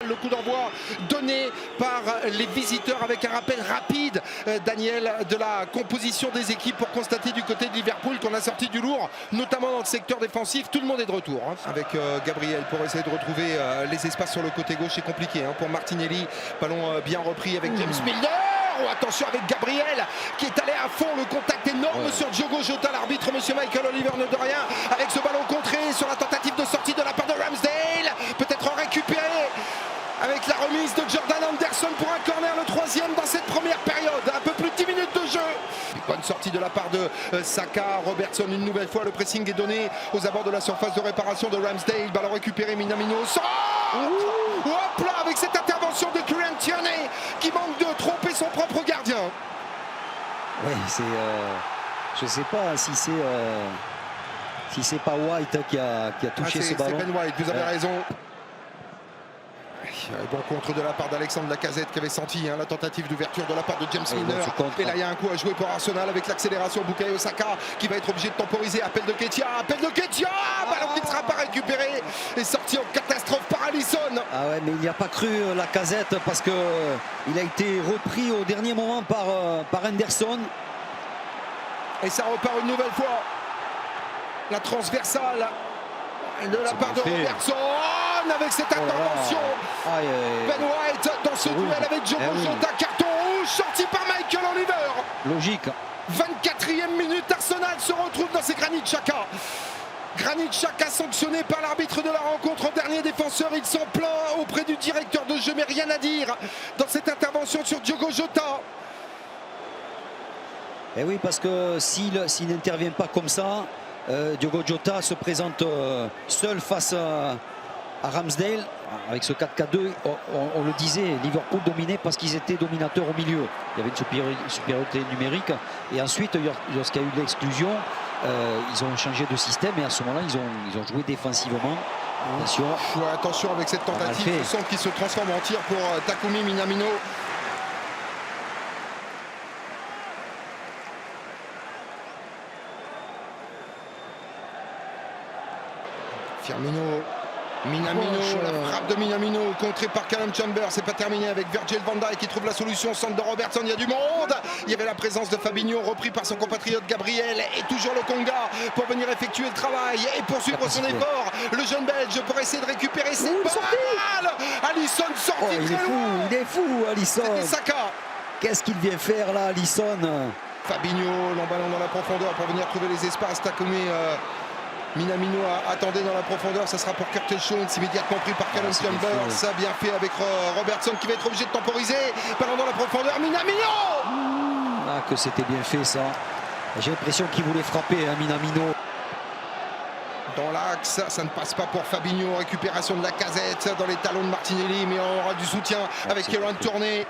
Le coup d'envoi donné par les visiteurs avec un rappel rapide, Daniel, de la composition des équipes pour constater du côté de Liverpool qu'on a sorti du lourd, notamment dans le secteur défensif. Tout le monde est de retour. Avec Gabriel pour essayer de retrouver les espaces sur le côté gauche. C'est compliqué pour Martinelli. Ballon bien repris avec James Milner. Oh, attention avec Gabriel qui est allé à fond, le contact énorme sur Diogo Jota, l'arbitre monsieur Michael Oliver ne de rien avec ce ballon contré sur la tentative de sortie de la part de Ramsdale, peut-être récupéré avec la remise de Jordan Henderson pour un corner, le troisième dans cette première période, un peu plus de 10 minutes de jeu. Bonne sortie de la part de Saka, Robertson une nouvelle fois, le pressing est donné aux abords de la surface de réparation de Ramsdale, ballon récupéré, Minamino hop là, avec cette intervention de Kieran Tierney qui manque de tromper son propre gardien. Oui, c'est je sais pas si c'est pas White qui a touché ce ballon. C'est Ben White, vous avez raison. Bon contre de la part d'Alexandre Lacazette qui avait senti la tentative d'ouverture de la part de James Milner. Et là il y a un coup à jouer pour Arsenal avec l'accélération. Bukayo Saka qui va être obligé de temporiser. Appel de Ketia, ballon qui ne sera pas récupéré et sorti en catastrophe par Alisson. Ah ouais, mais il n'y a pas cru Lacazette parce que il a été repris au dernier moment par Henderson. Et ça repart une nouvelle fois. La transversale de la part de Robertson avec cette intervention. Ben White dans ce duel avec Diogo Jota, carton rouge sorti par Michael Oliver. Logique. 24e minute, Arsenal se retrouve dans ses Granit Xhaka. Granit Xhaka sanctionné par l'arbitre de la rencontre en dernier défenseur. Il s'en plaint auprès du directeur de jeu, mais rien à dire dans cette intervention sur Diogo Jota. Et oui, parce que s'il n'intervient pas comme ça, Diogo Jota se présente seul face à Ramsdale. Avec ce 4-4-2, on le disait, Liverpool dominait parce qu'ils étaient dominateurs au milieu. Il y avait une supériorité numérique. Et ensuite, lorsqu'il y a eu de l'exclusion, ils ont changé de système et à ce moment-là, ils ont joué défensivement. Attention avec cette tentative, je sens qu'il se transforme en tir pour Takumi Minamino. Minamino, la frappe de Minamino contrée par Callum Chambers, c'est pas terminé avec Virgil van Dijk qui trouve la solution, centre de Robertson, il y a du monde, il y avait la présence de Fabinho repris par son compatriote Gabriel et toujours le Conga pour venir effectuer le travail et poursuivre son effort, le jeune Belge pour essayer de récupérer ses balles. Alisson sorti très loin. Il est fou Alisson. C'était Saka. Qu'est-ce qu'il vient faire là Alisson? Fabinho, l'emballon dans la profondeur pour venir trouver les espaces. Takumi Minamino attendait dans la profondeur, ça sera pour Curtis Jones, immédiatement pris par Callum Chambers. Ça bien fait avec Robertson qui va être obligé de temporiser. Ballon dans la profondeur, Minamino. Ah, que c'était bien fait ça. J'ai l'impression qu'il voulait frapper Minamino. Dans l'axe, ça ne passe pas pour Fabinho. Récupération de Lacazette dans les talons de Martinelli, mais on aura du soutien avec Kieran Tierney.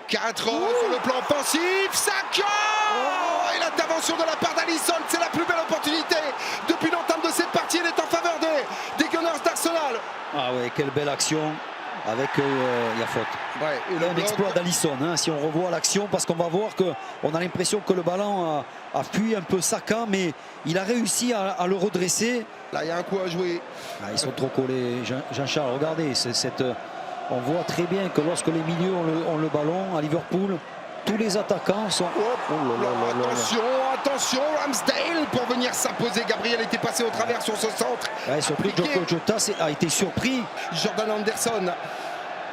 4 sur le plan offensif, Saka et l'intervention de la part d'Alisson, c'est la plus belle opportunité depuis l'entame de cette partie, elle est en faveur des Gunners d'Arsenal. Ah ouais, quelle belle action avec il y a faute. Ouais, et un exploit d'Alisson si on revoit l'action, parce qu'on va voir qu'on a l'impression que le ballon a fui un peu Saka, mais il a réussi à le redresser. Là il y a un coup à jouer. Ils sont trop collés, Jean-Charles, regardez on voit très bien que lorsque les milieux ont le ballon à Liverpool, tous les attaquants sont... Attention, Ramsdale pour venir s'imposer. Gabriel était passé au travers sur ce centre. Surtout Diogo Jota a été surpris. Jordan Henderson,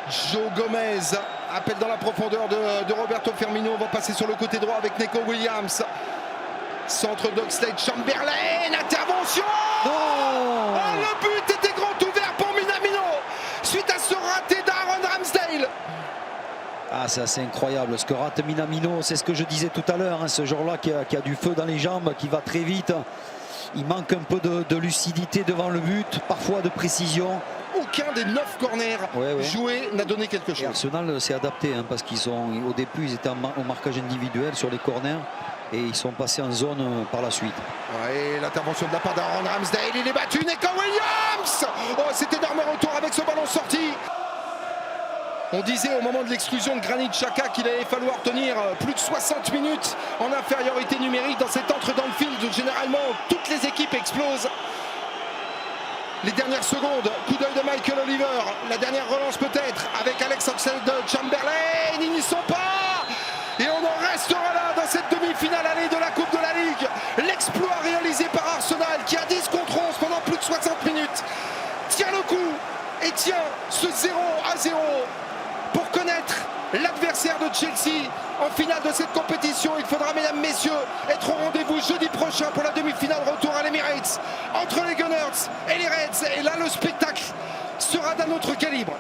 Joe Gomez, appel dans la profondeur de Roberto Firmino. On va passer sur le côté droit avec Neco Williams. Centre d'Oxlade Chamberlain, intervention. Le but était grand ouvert pour Minamino suite à ce raté d'Aaron Ramsdale. C'est assez incroyable ce que rate Minamino, c'est ce que je disais tout à l'heure, ce joueur-là qui a du feu dans les jambes, qui va très vite. Il manque un peu de lucidité devant le but, parfois de précision. Aucun des 9 corners joués n'a donné quelque chose. Et Arsenal s'est adapté parce qu'au début ils étaient au marquage individuel sur les corners et ils sont passés en zone par la suite. Et l'intervention de la part d'Aaron Ramsdale, il est battu, Neco Williams. Cet énorme retour avec ce ballon sorti. On disait au moment de l'exclusion de Granit Xhaka qu'il allait falloir tenir plus de 60 minutes en infériorité numérique dans cette entre d'Anfield où généralement toutes les équipes explosent. Les dernières secondes, coup d'œil de Michael Oliver, la dernière relance peut-être. 0-0 pour connaître l'adversaire de Chelsea en finale de cette compétition. Il faudra, mesdames, messieurs, être au rendez-vous jeudi prochain pour la demi-finale retour à l'Emirates entre les Gunners et les Reds. Et là, le spectacle sera d'un autre calibre.